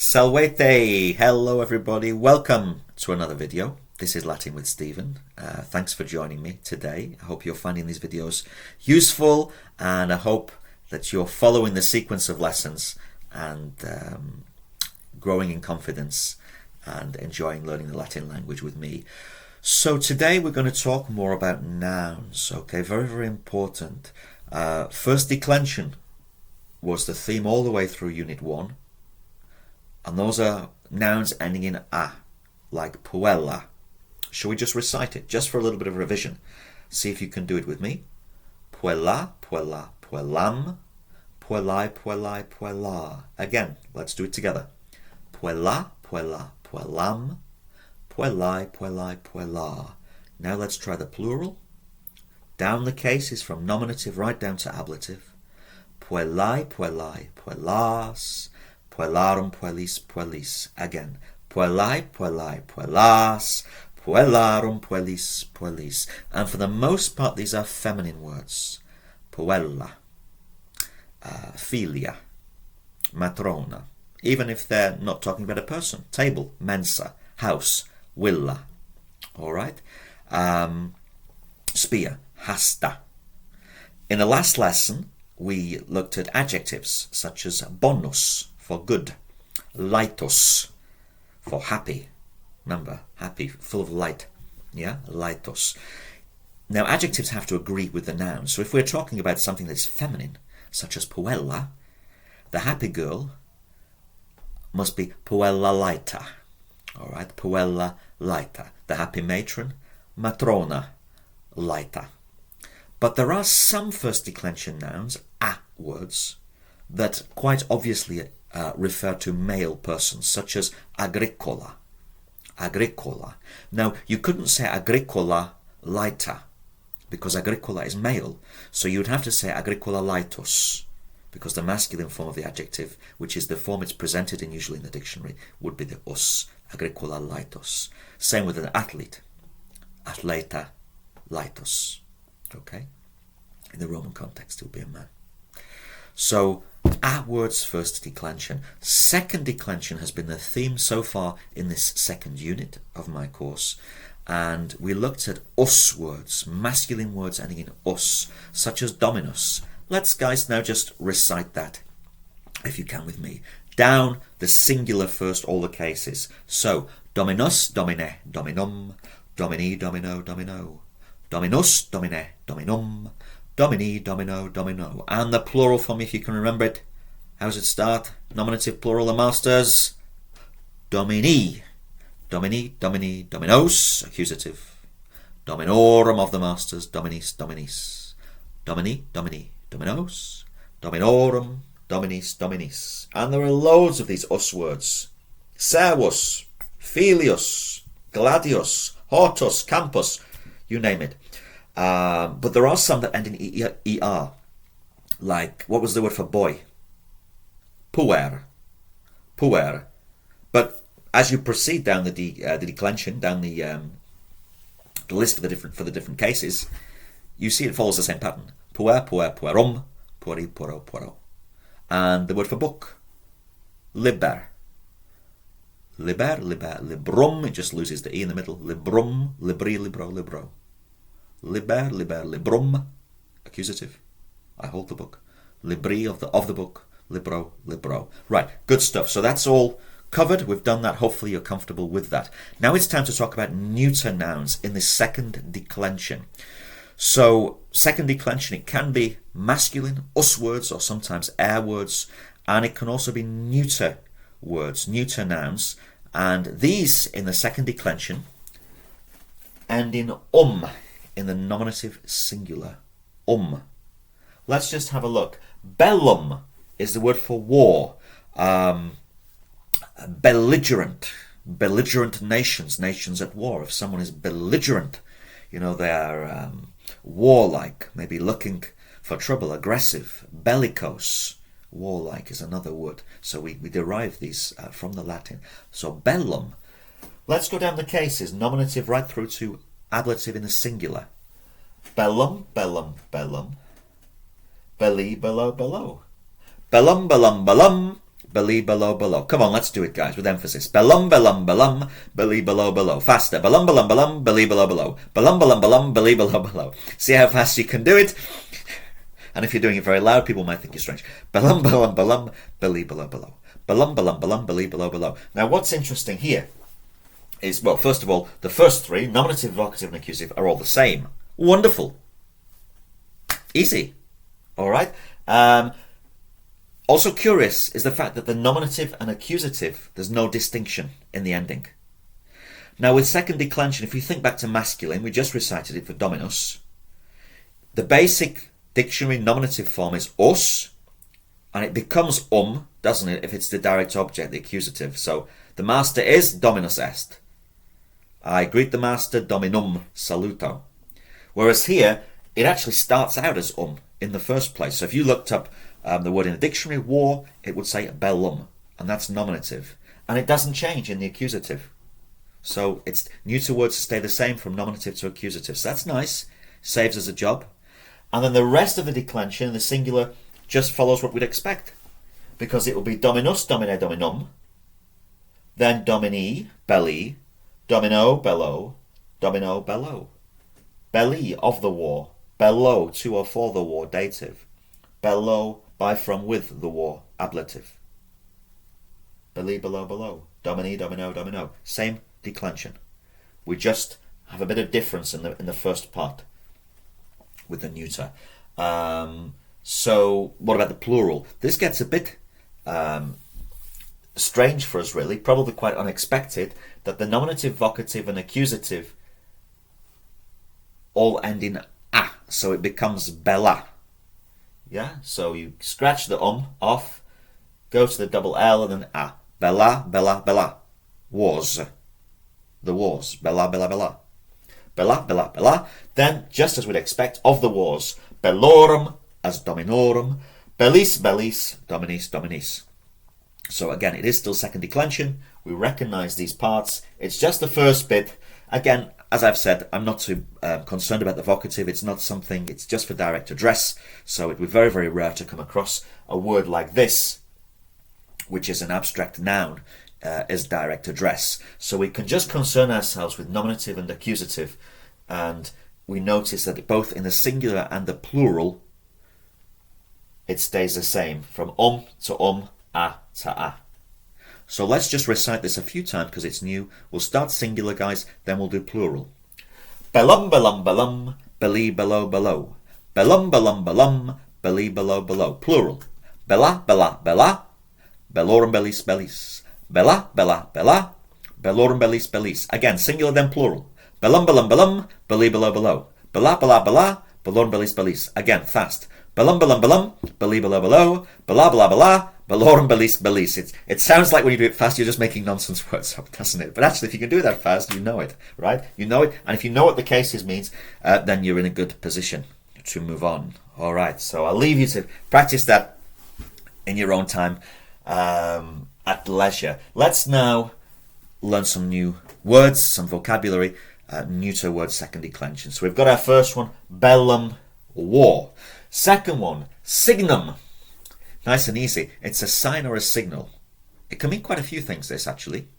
Salvete! Hello everybody, welcome to another video. This is Latin with Stephen. Thanks for joining me today. I hope you're finding these videos useful and I hope that you're following the sequence of lessons and growing in confidence and enjoying learning the Latin language with me. So today we're going to talk more about nouns, okay, very important. First declension was the theme all the way through Unit 1. And those are nouns ending in a, like puella. Shall we just recite it, just for a little bit of revision? See if you can do it with me. Puella, puella, puellam. Puellai, puellai, puella. Again, let's do it together. Puella, puella, puellam. Puellai, puellai, puella. Now let's try the plural. Down the cases from nominative right down to ablative. Puellai, puellai, puellas. Puellarum, puellis, puellis. Again. Puellai, puellai, puellas. Puellarum, puellis, puellis. And for the most part, these are feminine words. Puella, filia, matrona. Even if they're not talking about a person. Table, mensa, house, villa. All right? Spear, hasta. In the last lesson, we looked at adjectives such as bonus, for good, lightos, for happy. Remember, happy, full of light. Yeah, lightos. Now, adjectives have to agree with the noun. So if we're talking about something that's feminine, such as puella, the happy girl must be puella laita. All right, puella laita. The happy matron, matrona laita. But there are some first declension nouns, a words, that quite obviously refer to male persons, such as agricola. Agricola. Now, you couldn't say agricola laita, because agricola is male, so you would have to say agricola laitos, because the masculine form of the adjective, which is the form it's presented in usually in the dictionary, would be the us, agricola laitos. Same with an athlete, atleta laitos. Okay? In the Roman context, it would be a man. So, a words first declension. Second declension has been the theme so far in this second unit of my course. And we looked at us words, masculine words ending in us, such as dominus. Let's, guys, now just recite that, if you can with me. Down the singular first, all the cases. So, dominus, domine, dominum, domini, domino, domino. Dominus, domine, dominum, domini, domino, domino. And the plural form, if you can remember it. How does it start? Nominative plural, the masters. Domini. Domini, domini, dominos. Accusative. Dominorum of the masters. Dominis, dominis. Domini, domini, dominos. Dominorum, dominis, dominis. And there are loads of these us words. Servus, filius, gladius, hortus, campus. You name it. But there are some that end in er. Like, what was the word for boy? Puer. Puer. But as you proceed down the declension, down the list for the different cases, you see it follows the same pattern. Puer, puer, puerum, pueri, puero, puero. And the word for book, liber. Liber, liber, librum, it just loses the e in the middle. Librum, libri, libro, libro. Liber, liber, librum, accusative. I hold the book. Libri of the book. Libro, libro. Right, good stuff. So that's all covered. We've done that. Hopefully you're comfortable with that. Now it's time to talk about neuter nouns in the second declension. So second declension, it can be masculine, us words, or sometimes words, and it can also be neuter words, neuter nouns. And these in the second declension end in in the nominative singular. Let's just have a look. Bellum is the word for war. Belligerent nations, nations at war. If someone is belligerent, they are warlike, maybe looking for trouble, aggressive. Bellicose, warlike is another word. So we derive these from the Latin. So bellum. Let's go down the cases, nominative right through to ablative in the singular. Bellum, bellum, bellum. Belly, below, below. Bellum, bellum, bellum. belly, below, below. Come on, let's do it, guys, with emphasis. Belum, belum, belum, belly, below, below. Faster. Belum, belum, belum, belly, below, below. Belum, belum, belum, belly, below, below. See how fast you can do it? And if you're doing it very loud, people might think you're strange. Belum, belum, belum, belly, below, below. Belum, belum, belum, belly, below, below. Now, what's interesting here is, well, first of all, the first three, nominative, vocative, and accusative, are all the same. Wonderful. Easy. All right. Also curious is the fact that the nominative and accusative, there's no distinction in the ending. Now, with second declension, if you think back to masculine, we just recited it for dominus. The basic dictionary nominative form is us, and it becomes doesn't it, if it's the direct object, the accusative. So the master is dominus est. I greet the master, dominum saluto. Whereas here, it actually starts out as in the first place. So if you looked up the word in a dictionary, war, it would say bellum, and that's nominative. And it doesn't change in the accusative. So it's neuter words stay the same from nominative to accusative. So that's nice, saves us a job. And then the rest of the declension, the singular, just follows what we'd expect. Because it will be dominus, domine, dominum, then domini, belly, domino, bellow, domino, bellow. Belly, of the war. Bellow, to or for the war, dative. Bellow, by, from, with the war, ablative. Belly, below, below. Domini, domino, domino. Same declension. We just have a bit of difference in the first part with the neuter. So what about the plural? This gets a bit strange for us, really, probably quite unexpected, that the nominative, vocative, and accusative all end in a, so it becomes bella. Yeah, so you scratch the off, go to the double L, and then a. Bella, bella, bella. Was. The wars. Bella, bella, bella. Bella, bella, bella. Then, just as we'd expect, of the wars. Bellorum as dominorum. Bellis, bellis, dominis, dominis. So again, it is still second declension. We recognise these parts. It's just the first bit. Again, as I've said, I'm not too concerned about the vocative. It's not something, it's just for direct address. So it would be very, very rare to come across a word like this, which is an abstract noun, as direct address. So we can just concern ourselves with nominative and accusative. And we notice that both in the singular and the plural, it stays the same, from to a to a. So let's just recite this a few times because it's new. We'll start singular, guys, then we'll do plural. Bellum, bellum, bellum, belly, below, below. Bellum, bellum, bellum, belly, below, below. Plural. Bella, bella, bella, bellorum, bellis, bellis. Bella, bella, bella, bellorum, bellis, bellis. Again, singular, then plural. Bellum, bellum, bellum, belly, below, below. Bella, bella, bella, bellorum, bellis, bellis. Again, fast. Bellum, bellum, bellum, belly, below, below. Bella, bella, bella, bellorum, bellis, bellis. It sounds like when you do it fast, you're just making nonsense words up, doesn't it? But actually, if you can do that fast, you know it, right? You know it. And if you know what the cases means, then you're in a good position to move on. All right. So I'll leave you to practice that in your own time at leisure. Let's now learn some new words, some vocabulary, neuter word second declension. So we've got our first one, bellum, war. Second one, signum. Nice and easy. It's a sign or a signal. It can mean quite a few things, this, actually.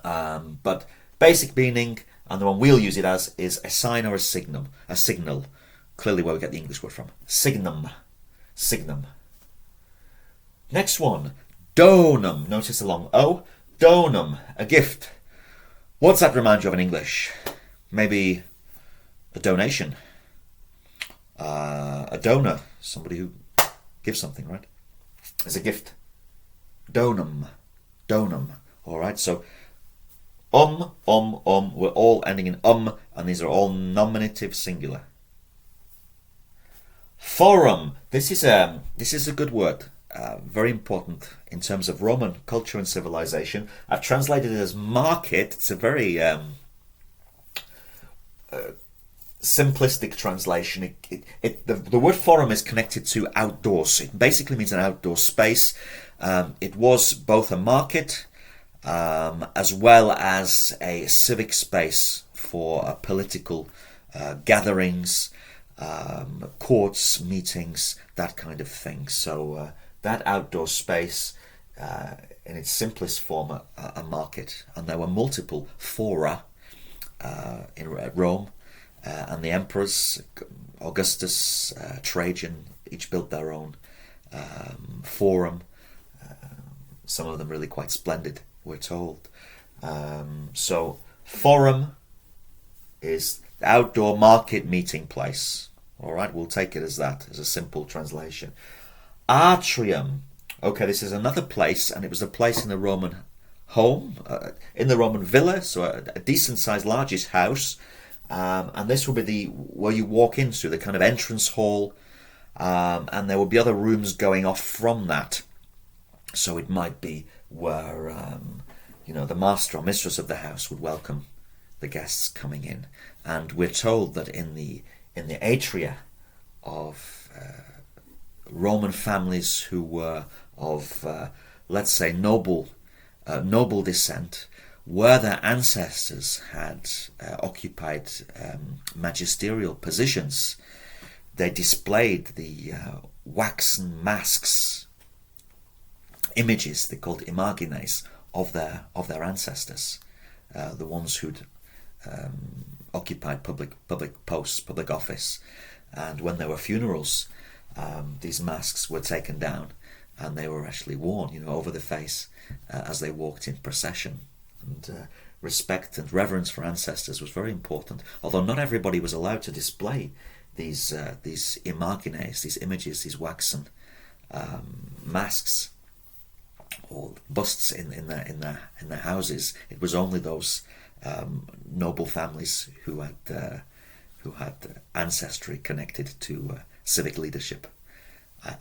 But basic meaning, and the one we'll use it as, is a sign or a signal. A signal. Clearly where we get the English word from. Signum. Signum. Next one, donum. Notice the long O. Donum. A gift. What's that remind you of in English? Maybe a donation. A donor. Somebody who gives something, right? As a gift. Donum. Donum. All right, so we're all ending in and these are all nominative singular. Forum. This is a good word. Very important in terms of Roman culture and civilization. I've translated it as market. It's a very simplistic translation. The word forum is connected to outdoors. It basically means an outdoor space. It was both a market as well as a civic space for political gatherings, courts, meetings, that kind of thing. So that outdoor space in its simplest form, a market, and there were multiple fora in Rome, and the emperors, Augustus, Trajan, each built their own forum. Some of them really quite splendid, we're told. So forum is the outdoor market meeting place. All right, we'll take it as that, as a simple translation. Atrium. Okay, this is another place, and it was a place in the Roman home, in the Roman villa, so a decent-sized, largest house. And this will be where you walk into, the kind of entrance hall, and there will be other rooms going off from that. So it might be where the master or mistress of the house would welcome the guests coming in. And we're told that in the atria of Roman families who were of, let's say, noble descent, where their ancestors had occupied magisterial positions, they displayed the waxen masks, images, they called imagines, of their ancestors, the ones who'd occupied public posts, public office. And when there were funerals, these masks were taken down and they were actually worn, over the face as they walked in procession. And respect and reverence for ancestors was very important, although not everybody was allowed to display these imagines, these images, these waxen masks or busts in their houses. It was only those noble families who had ancestry connected to civic leadership,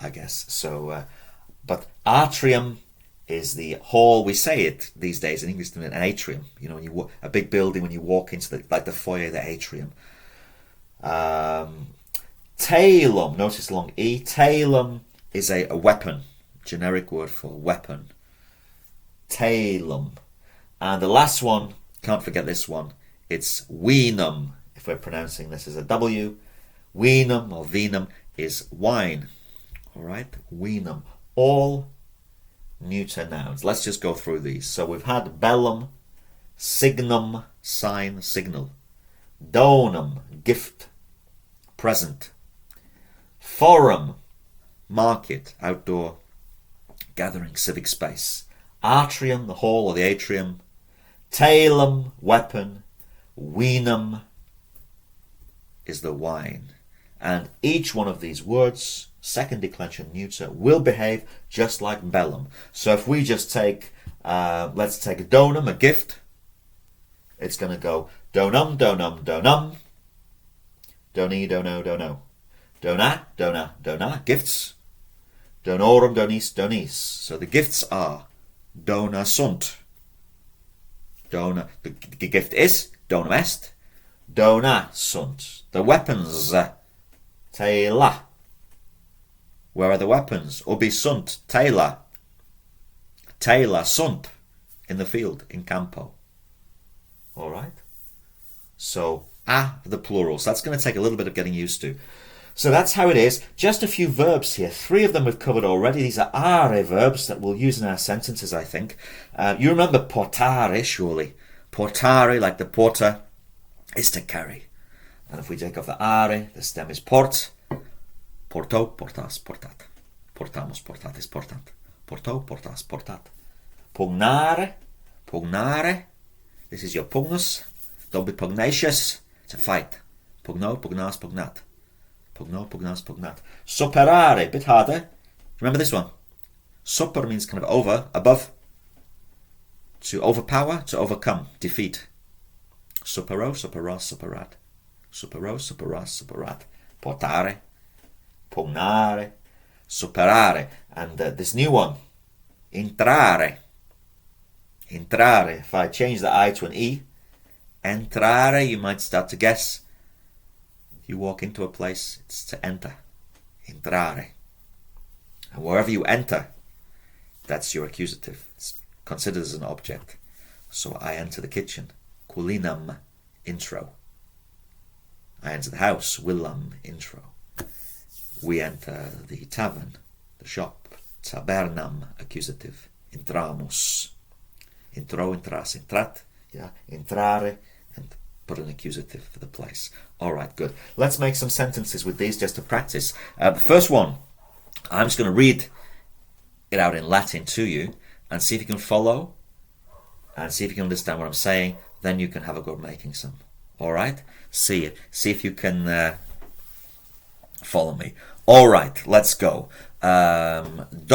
I guess. So, but atrium is the hall. We say it these days in English, an atrium. When a big building, when you walk into the foyer, the atrium. Talum, notice long E. Talum is a weapon, generic word for weapon. Talum. And the last one, can't forget this one, it's vinum. If we're pronouncing this as a W, vinum or vinum is wine. All right, vinum. All neuter nouns. Let's just go through these. So we've had bellum, signum, sign, signal. Donum, gift, present. Forum, market, outdoor gathering, civic space. Atrium, the hall or the atrium. Talum, weapon. Vinum is the wine. And each one of these words, second declension neuter, will behave just like bellum. So if we just take, let's take a donum, a gift, it's going to go donum, donum, donum, doni, dono, dono, dona, dona, dona, gifts, donorum, donis, donis. So the gifts are dona sunt. Dona, the gift is donum est, dona sunt. The weapons, taila. Where are the weapons? Ubi sunt, taila. Taila sunt, in the field, in campo. All right. So the plurals. That's going to take a little bit of getting used to. So that's how it is. Just a few verbs here. 3 of them we've covered already. These are are verbs that we'll use in our sentences, I think. You remember portare, surely. Portare, like the porter, is to carry. And if we take off the are, the stem is port. Porto, portas, portat. Portamos, portatis, portant. Porto, portas, portat. Pugnare, pugnare. This is your pugnus. Don't be pugnacious. It's a fight. Pugno, pugnas, pugnat. Pugno, pugnas, pugnat. Superare, bit harder. Remember this one. Super means kind of over, above. To overpower, to overcome, defeat. Supero, superos, superat. Supero, superos, superat. Portare, pugnare, superare. And this new one, entrare. Entrare. If I change the I to an E, entrare, you might start to guess. You walk into a place, it's to enter. Entrare. And wherever you enter, that's your accusative. It's considered as an object. So I enter the kitchen. Culinam intro. I enter the house. Villam intro. We enter the tavern, the shop. Tabernam accusative Entramos. Intro, entras, entrat. Yeah, entrare, and put an accusative for the place. All right, good. Let's make some sentences with these just to practice. The first one, I'm just going to read it out in Latin to you and see if you can follow and see if you can understand what I'm saying. Then you can have a go at making some. All right? See if you can follow me. All right, let's go. Dominus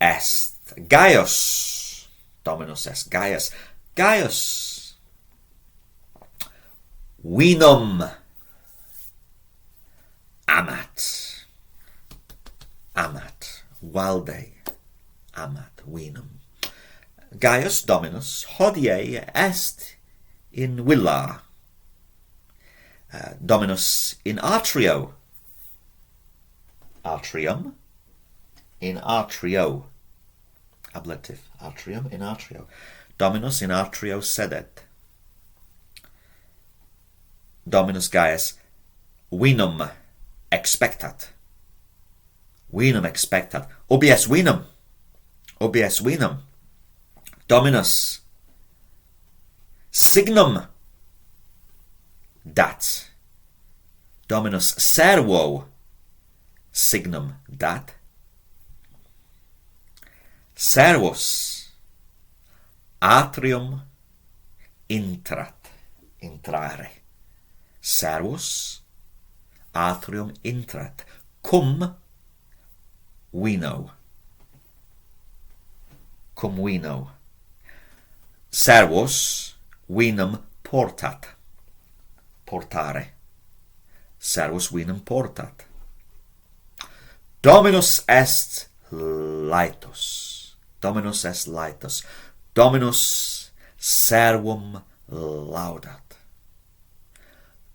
est Gaius. Dominus est Gaius. Gaius. Vinum amat. Amat. Valde. Amat. Vinum. Gaius Dominus hodie est in villa. Dominus in atrio. Atrium in atrio. Ablative. Atrium in atrio. Dominus in atrio sedet. Dominus Gaius vinum expectat. Vinum expectat. Ubies vinum. Ubies vinum. Dominus signum dat. Dominus servo signum dat. Servus atrium intrat. Intrare. Servus atrium intrat. Cum vino. Cum vino. Servus vinum portat. Portare. Servus vinum portat. Dominus est laetus. Dominus est laetus. Dominus servum laudat.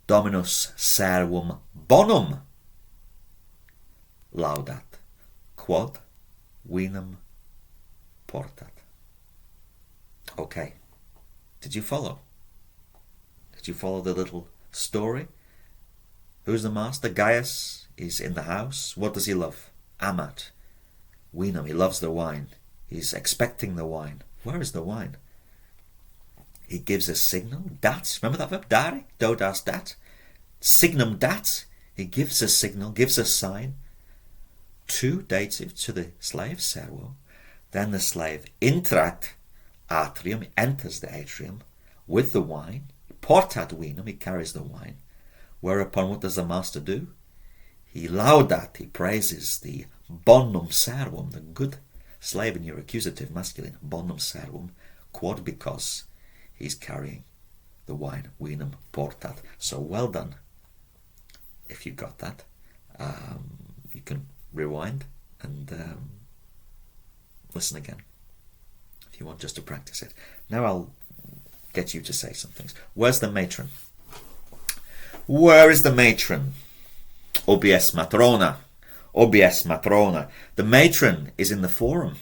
Dominus servum bonum laudat. Quod vinum portat. Okay. Did you follow? Did you follow the little story? Who's the master? Gaius is in the house. What does he love? Amat. Vinum. He loves the wine. He's expecting the wine. Where is the wine? He gives a signal. Dat. Remember that verb? Dare. Do das dat. Signum dat. He gives a signal, gives a sign to dative, to the slave, servo. Then the slave intrat atrium, enters the atrium with the wine. Portat vinum, he carries the wine. Whereupon what does the master do? He laudat, he praises the bonum servum, the good slave in your accusative masculine, bonum servum, quod, because he's carrying the wine, vinum portat. So well done. If you got that, you can rewind and listen again if you want, just to practice it. Now I'll get you to say some things. Where's the matron? Where is the matron? Obies matrona. Obies matrona. The matron is in the forum.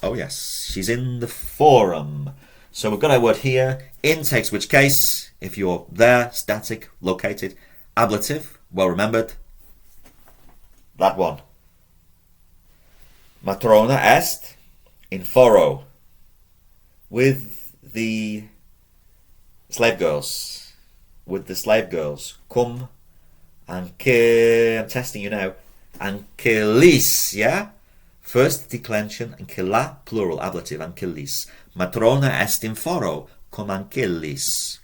Oh yes, she's in the forum. So we've got our word here. In takes which case? If you're there, static, located, ablative, well remembered. That one. Matrona est in foro. With the slave girls. With the slave girls. Cum anche, I'm testing you now, ancelis, yeah? First declension, ancilla, plural, ablative, ancelis. Matrona est in foro, cum ancelis.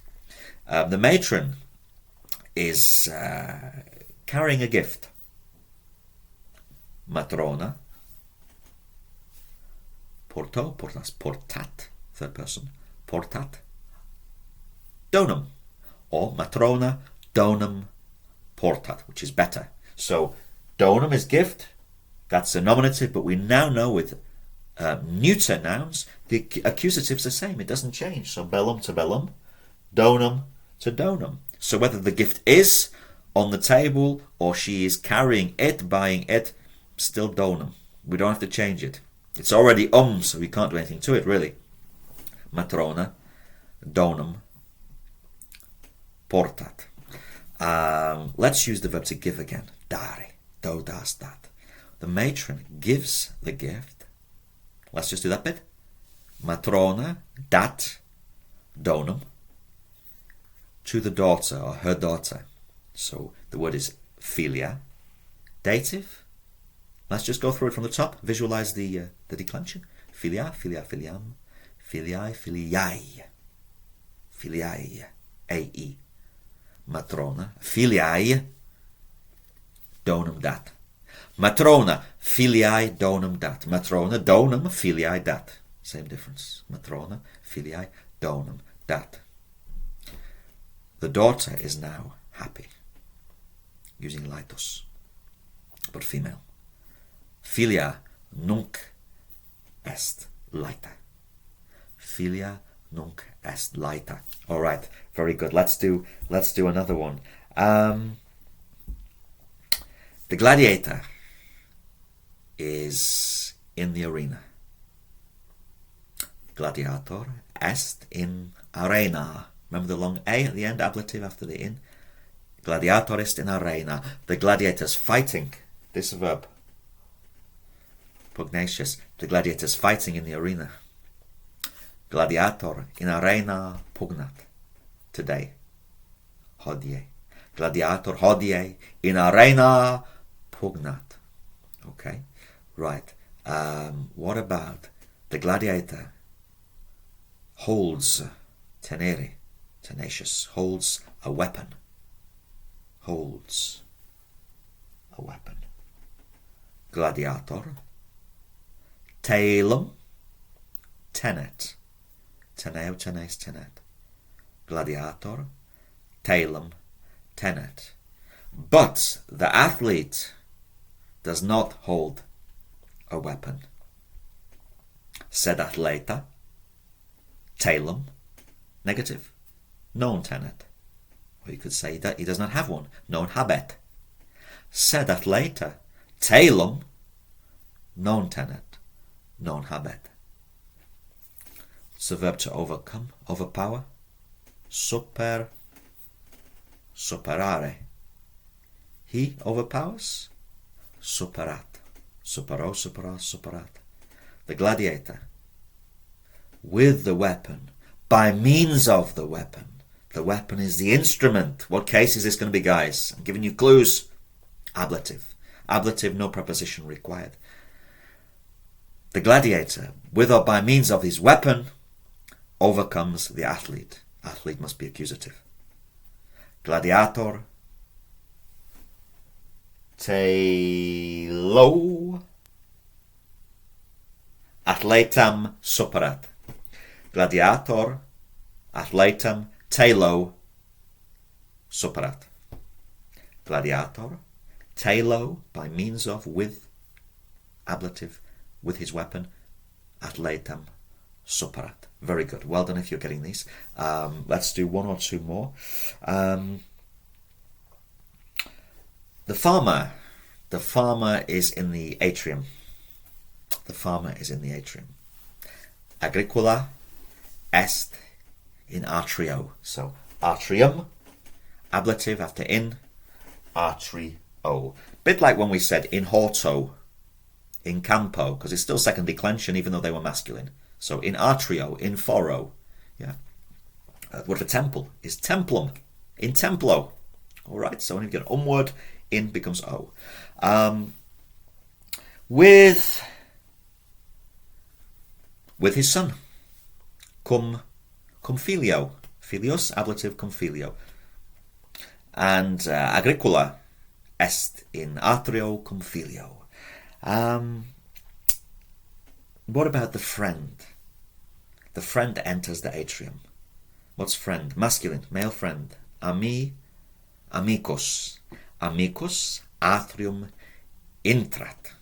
The matron is carrying a gift. Matrona. Porto, portas, portat, third person. Portat. Donum. Or matrona, donum, portat, which is better. So donum is gift. That's a nominative, but we now know with neuter nouns, the accusative's the same. It doesn't change. So bellum to bellum, donum to donum. So whether the gift is on the table or she is carrying it, buying it, still donum. We don't have to change it. It's already so we can't do anything to it, really. Matrona, donum, portat. Let's use the verb to give again. Dare, do das dat. The matron gives the gift. Let's just do that bit. Matrona dat donum, to the daughter or her daughter. So the word is filia. Dative. Let's just go through it from the top. Visualize the declension. Filia, filia, filiam, filiae, filiae, filiae, ae. Matrona, filiae, donum dat. Matrona, filiae, donum dat. Matrona, donum, filiae, dat. Same difference. Matrona, filiae, donum dat. The daughter is now happy, using lightos, but female. Filia nunc est laeta. Filia nunc est laeta. All right, very good. Let's do another one. The gladiator is in the arena. Gladiator est in arena. Remember the long A at the end, ablative after the in. Gladiator est in arena. The gladiator's fighting. This verb. Pugnacious. The gladiator's fighting in the arena. Gladiator in arena pugnat. Today. Hodie. Gladiator hodie in arena pugnat. Okay. Right. What about the gladiator holds tenere, tenacious, holds a weapon. Holds a weapon. Gladiator tailum tenet. Teneo, tenes, tenet. Gladiator tailum tenet. But the athlete does not hold a weapon. Sed atleta tailum negative, non tenet. Or you could say that he does not have one, non habet. Sed atleta tailum non tenet, non habet. It's a verb to overcome, overpower. Super, superare. He overpowers. Superat. Supero, supera, superat. The gladiator, with the weapon, by means of the weapon. The weapon is the instrument. What case is this going to be, guys? I'm giving you clues. Ablative. Ablative, no preposition required. The gladiator, with or by means of his weapon, overcomes the athlete. Athlete must be accusative. Gladiator tailo athletam superat. Gladiator athletam tailo superat. Gladiator tailo, by means of, with, ablative, with his weapon, athletam superat. Very good. Well done if you're getting these. Let's do one or two more. The farmer. The farmer is in the atrium. The farmer is in the atrium. Agricola est in atrio. So atrium, ablative after in, atrio. Bit like when we said in horto, in campo, because it's still second declension even though they were masculine. So in atrio, in foro. Yeah. Word for temple is templum, in templo. All right, so when you get word, in becomes o. With his son, cum filio, filios, ablative cum filio. And agricola est in atrio cum filio. What about the friend? The friend enters the atrium. What's friend? Masculine, male friend. Amicus. Amicus atrium intrat.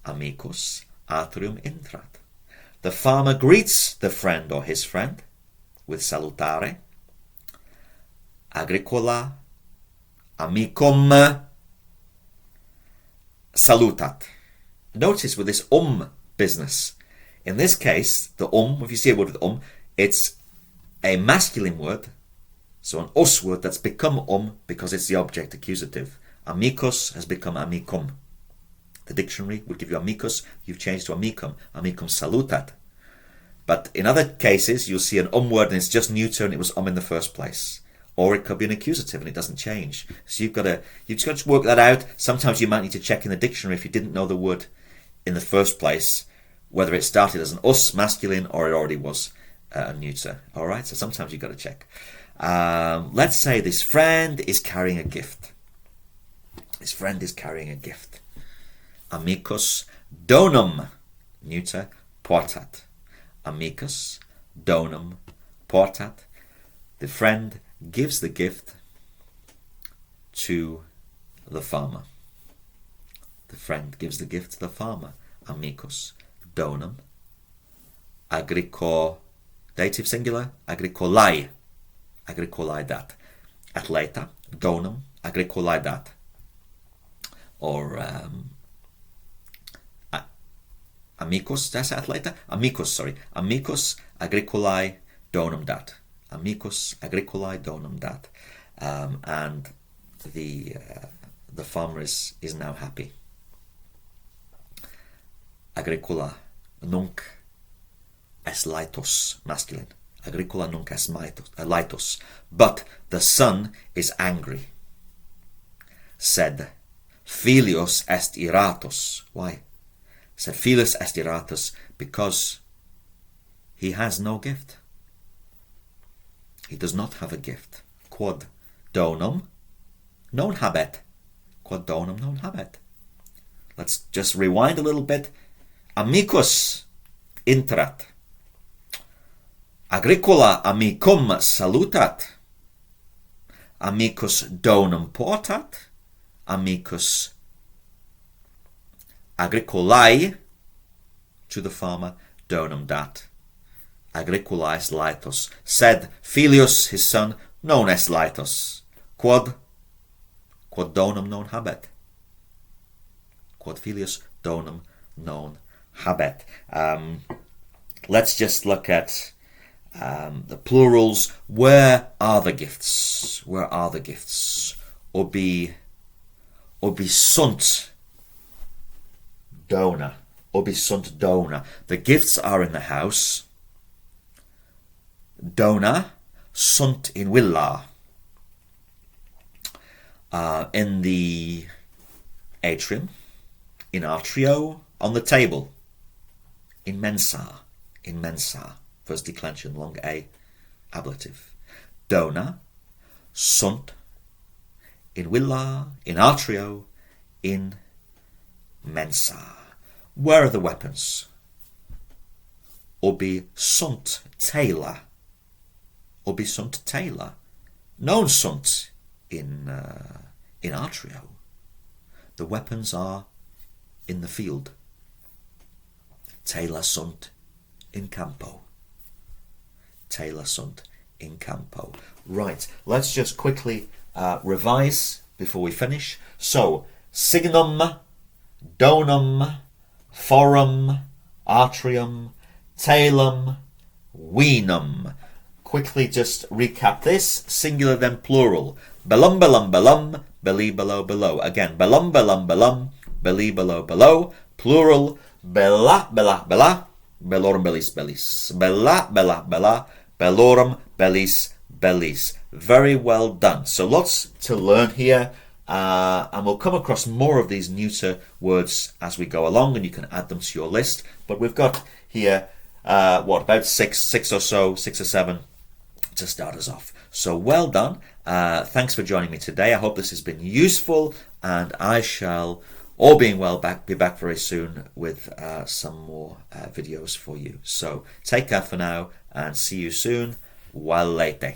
Amicus atrium intrat. The farmer greets the friend or his friend with salutare. Agricola amicum salutat. Notice with this business. In this case, the if you see a word with it's a masculine word, so an us word that's become because it's the object accusative. Amicus has become amicum. The dictionary would give you amicus. You've changed to amicum. Amicum salutat. But in other cases, you'll see an word and it's just neuter and it was in the first place. Or it could be an accusative and it doesn't change. So you've got to work that out. Sometimes you might need to check in the dictionary if you didn't know the word in the first place, whether it started as an us, masculine, or it already was a neuter. All right, so sometimes you've got to check. Let's say this friend is carrying a gift. This friend is carrying a gift. Amicus donum, neuter, portat. Amicus donum portat. The friend gives the gift to the farmer. The friend gives the gift to the farmer. Amicus donum dative singular, agricolae. Agricolae dat. Atleta donum agricolae dat. Or amicus, did I say atleta? Amicus, sorry. Amicus agricolae donum dat. Amicus agricolae donum dat. And the farmer is now happy. Agricola nunc est laetus, masculine. Agricola nunc est laetus. But the son is angry. Sed filius est iratus. Why? Said filius est iratus because he has no gift. He does not have a gift. Quod donum non habet. Quod donum non habet. Let's just rewind a little bit. Amicus intrat. Agricola amicum salutat. Amicus donum portat. Amicus agricolae, to the farmer, donum dat. Agricolae est laetus. Sed filius, his son, non est laetus. Quod donum non habet. Quod filius donum non habet. Let's just look at the plurals. Where are the gifts? Where are the gifts? Ubi sunt dona. Ubi sunt dona. The gifts are in the house. Dona sunt in villa. In the atrium. In atrio. On the table. In mensa. In mensa. First declension, long A, ablative. Dona sunt in villa, in atrio, in mensa. Where are the weapons? Ubi sunt taila. Ubi sunt taila. Non sunt in atrio. The weapons are in the field. Taila sunt in campo. Taila sunt in campo. Right, let's just quickly revise before we finish. So, signum, donum, forum, atrium, tailum, venum. Quickly just recap this. Singular then plural. Bellum, bellum, bellum, belly, below, below. Again, bellum, bellum, bellum, belly, below, below. Plural, bella, bella, bella, bellorum, bellis, bellis. Bella, bella, bella, bellorum, bellis, bellis. Very well done. So lots to learn here. And we'll come across more of these neuter words as we go along, and you can add them to your list. But we've got here, about six or seven to start us off. So well done. Thanks for joining me today. I hope this has been useful, and I shall, all being well, be back very soon with some more videos for you. So take care for now, and see you soon. Valete.